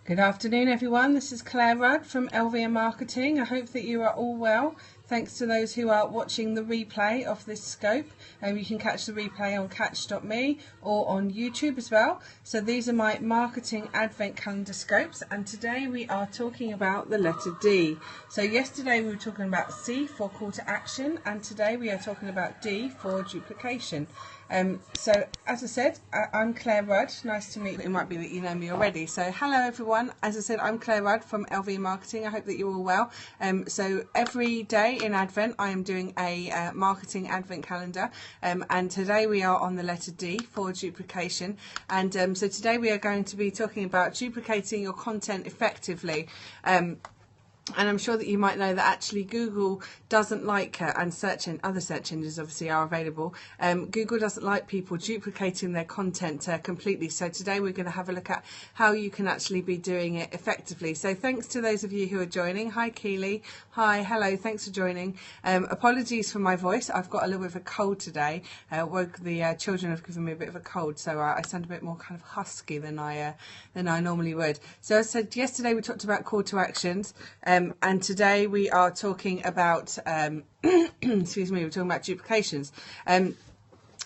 Good afternoon, everyone. This is Claire Rudd from LVM Marketing. I hope that you are all well. Thanks to those who are watching the replay of this scope. You can catch the replay on catch.me or on YouTube as well. So these are my marketing advent calendar scopes, and today we are talking about the letter D. So yesterday we were talking about C for call to action, and today we are talking about D for duplication. So as I said, I'm Claire Rudd. Nice to meet you. It might be that you know me already. So hello everyone. As I said, I'm Claire Rudd from LV Marketing. I hope that you're all well. So every day in Advent I am doing a marketing advent calendar, and today we are on the letter D for duplication. And so today we are going to be talking about duplicating your content effectively. And I'm sure that you might know that actually Google doesn't like, and other search engines obviously are available, Google doesn't like people duplicating their content completely. So today we're going to have a look at how you can actually be doing it effectively. So thanks to those of you who are joining. Hi Keely. Hi, hello, thanks for joining. Apologies for my voice. I've got a little bit of a cold today. The children have given me a bit of a cold, so I sound a bit more kind of husky than I normally would. So as I said, yesterday we talked about call to actions. And today we are talking about, excuse me, we're talking about duplications.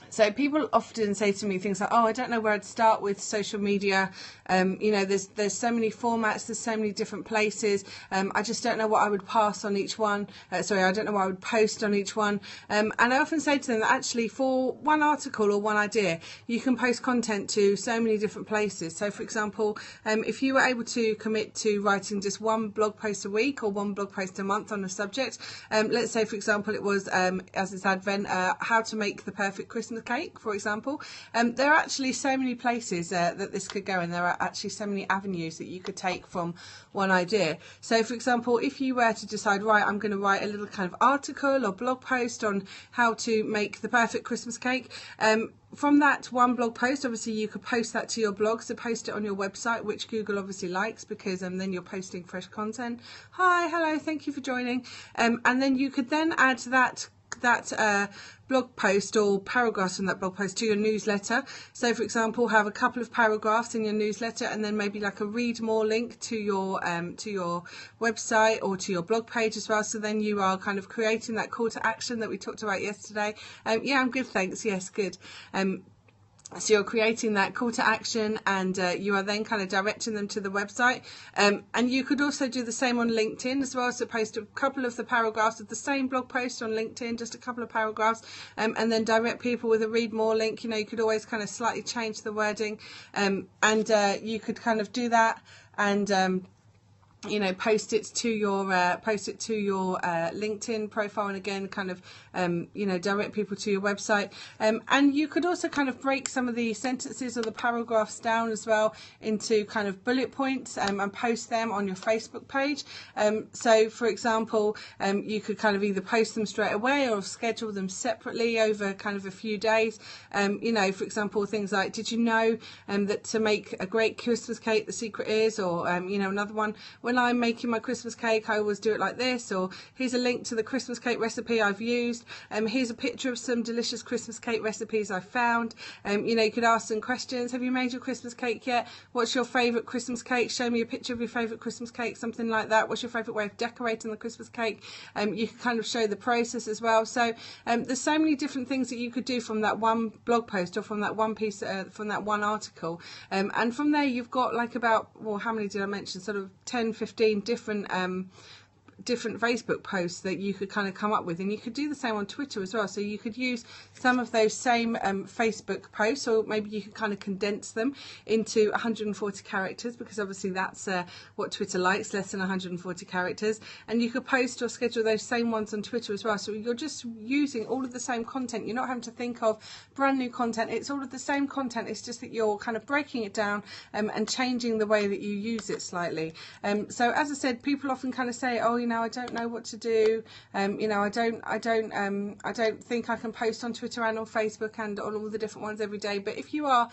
So people often say to me things like, oh, I don't know where I'd start with social media. You know, there's so many formats, there's so many different places. I just don't know what I would pass on each one. I don't know what I would post on each one. And I often say to them that actually for one article or one idea, you can post content to so many different places. So for example, if you were able to commit to writing just one blog post a week or one blog post a month on a subject, let's say for example it was, as it's Advent, how to make the perfect Christmas cake, for example. There are actually so many places that this could go, and there are actually so many avenues that you could take from one idea. So for example, if you were to decide, right, I'm going to write a little kind of article or blog post on how to make the perfect Christmas cake, from that one blog post, obviously you could post that to your blog, so post it on your website, which Google obviously likes, because then you're posting fresh content. Hi, hello, thank you for joining. And then you could then add that blog post or paragraphs from that blog post to your newsletter. So for example, have a couple of paragraphs in your newsletter, and then maybe like a read more link to your website or to your blog page as well. So then you are kind of creating that call to action that we talked about yesterday. Yeah, I'm good, thanks. Yes, good. So you're creating that call to action, and you are then kind of directing them to the website. And you could also do the same on LinkedIn as well. So post a couple of the paragraphs of the same blog post on LinkedIn, just a couple of paragraphs, and then direct people with a read more link. You know, you could always kind of slightly change the wording, and you could kind of do that, and you know, post it to your LinkedIn profile, and again kind of you know, direct people to your website. And you could also kind of break some of the sentences or the paragraphs down as well into kind of bullet points, and post them on your Facebook page. So for example, you could kind of either post them straight away or schedule them separately over kind of a few days. You know, for example, things like, did you know that to make a great Christmas cake the secret is, or you know, another one, when I'm making my Christmas cake I always do it like this, or here's a link to the Christmas cake recipe I've used, here's a picture of some delicious Christmas cake recipes I found. You know, you could ask some questions. Have you made your Christmas cake yet? What's your favourite Christmas cake? Show me a picture of your favourite Christmas cake, something like that. What's your favourite way of decorating the Christmas cake? You can kind of show the process as well. So there's so many different things that you could do from that one blog post or from that one piece, from that one article, and from there you've got like about, well, how many did I mention, sort of 10, 15 different Facebook posts that you could kind of come up with. And you could do the same on Twitter as well. So you could use some of those same Facebook posts, or maybe you could kind of condense them into 140 characters, because obviously that's what Twitter likes, less than 140 characters. And you could post or schedule those same ones on Twitter as well. So you're just using all of the same content. You're not having to think of brand new content. It's all of the same content. It's just that you're kind of breaking it down and changing the way that you use it slightly. So as I said, people often kind of say, oh, you know, I don't know what to do. You know, I don't think I can post on Twitter and on Facebook and on all the different ones every day. But if you are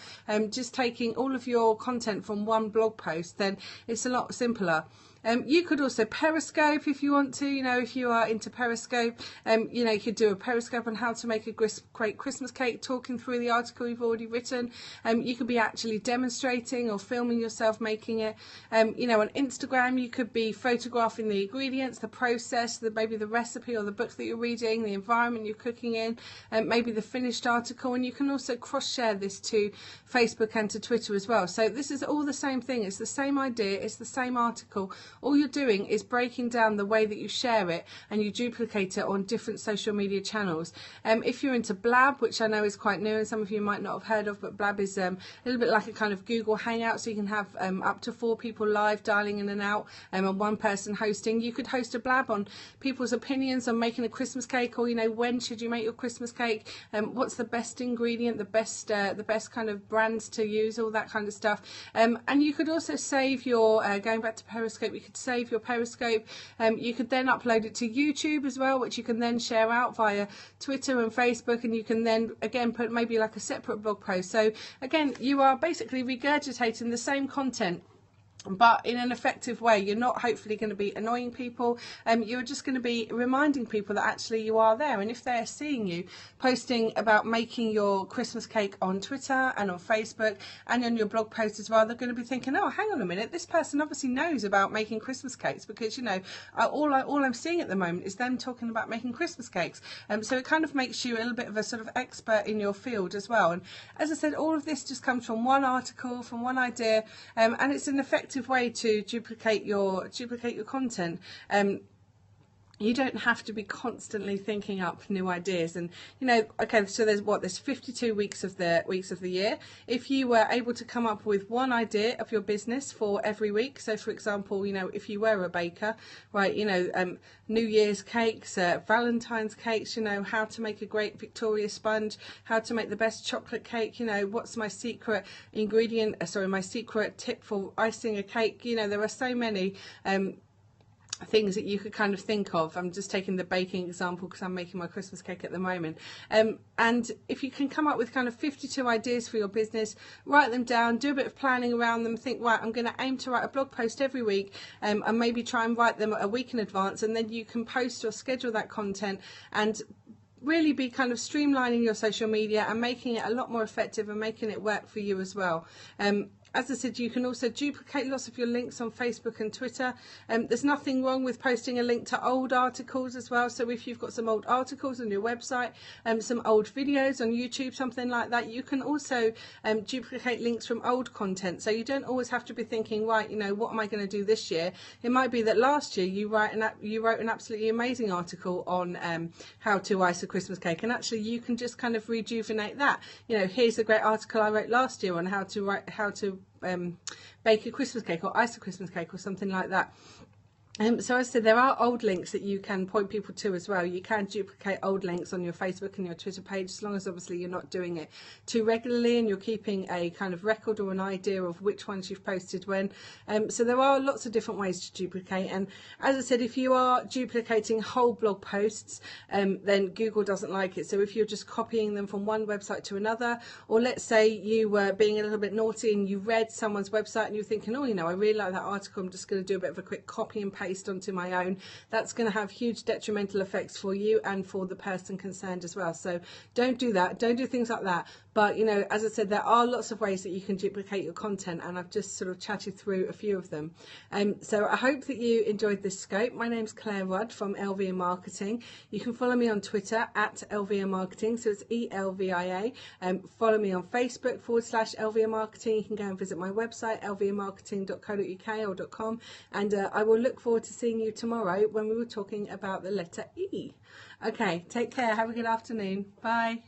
just taking all of your content from one blog post, then it's a lot simpler. You could also Periscope if you want to, if you are into Periscope. You could do a Periscope on how to make a great Christmas cake, talking through the article you've already written. You could be actually demonstrating or filming yourself making it. On Instagram, you could be photographing the ingredients, the process, maybe the recipe or the book that you're reading, the environment you're cooking in, maybe the finished article. And you can also cross-share this to Facebook and to Twitter as well. So this is all the same thing. It's the same idea. It's the same article. All you're doing is breaking down the way that you share it, and you duplicate it on different social media channels. If you're into Blab, which I know is quite new and some of you might not have heard of, but Blab is a little bit like a kind of Google Hangout, so you can have up to 4 people live dialing in and out, and one person hosting. You could host a Blab on people's opinions on making a Christmas cake, or when should you make your Christmas cake, what's the best ingredient, the best kind of brands to use, all that kind of stuff. And you could also save your going back to Periscope, you could save your Periscope. You could then upload it to YouTube as well, which you can then share out via Twitter and Facebook, and you can then again put maybe like a separate blog post. So again, you are basically regurgitating the same content, but in an effective way. You're not hopefully going to be annoying people. You're just going to be reminding people that actually you are there. And if they're seeing you posting about making your Christmas cake on Twitter and on Facebook and on your blog post as well, they're going to be thinking, oh, hang on a minute, this person obviously knows about making Christmas cakes, because all I'm seeing at the moment is them talking about making Christmas cakes. So it kind of makes you a little bit of a sort of expert in your field as well. And as I said, all of this just comes from one article, from one idea, and it's an effective way to duplicate your content. You don't have to be constantly thinking up new ideas. And okay, so there's 52 weeks of the year. If you were able to come up with one idea of your business for every week, so for example, if you were a baker, right, New Year's cakes, Valentine's cakes, how to make a great Victoria sponge, how to make the best chocolate cake, what's my secret ingredient, my secret tip for icing a cake. There are so many things that you could kind of think of. I'm just taking the baking example because I'm making my Christmas cake at the moment. And if you can come up with kind of 52 ideas for your business, write them down, do a bit of planning around them, think, right, I'm going to aim to write a blog post every week, and maybe try and write them a week in advance, and then you can post or schedule that content and really be kind of streamlining your social media and making it a lot more effective and making it work for you as well. As I said, you can also duplicate lots of your links on Facebook and Twitter. There's nothing wrong with posting a link to old articles as well. So if you've got some old articles on your website, some old videos on YouTube, something like that, you can also duplicate links from old content. So you don't always have to be thinking, right, what am I going to do this year? It might be that last year you wrote an absolutely amazing article on how to ice a Christmas cake, and actually you can just kind of rejuvenate that. Here's a great article I wrote last year on how to bake a Christmas cake or ice a Christmas cake or something like that. So as I said, there are old links that you can point people to as well. You can duplicate old links on your Facebook and your Twitter page, as long as obviously you're not doing it too regularly and you're keeping a kind of record or an idea of which ones you've posted when. So there are lots of different ways to duplicate. And as I said, if you are duplicating whole blog posts, then Google doesn't like it. So if you're just copying them from one website to another, or let's say you were being a little bit naughty and you read someone's website and you're thinking, oh, I really like that article, I'm just going to do a bit of a quick copy and paste onto my own, that's going to have huge detrimental effects for you and for the person concerned as well. So don't do that, don't do things like that. But as I said, there are lots of ways that you can duplicate your content, and I've just sort of chatted through a few of them. So I hope that you enjoyed this scope. My name's Claire Rudd from LVIA Marketing. You can follow me on Twitter at LVIA Marketing, so it's ELVIA. Follow me on Facebook /LVIA Marketing. You can go and visit my website lviamarketing.co.uk or .com, and I will look forward to seeing you tomorrow when we were talking about the letter E. Okay, take care, have a good afternoon, bye.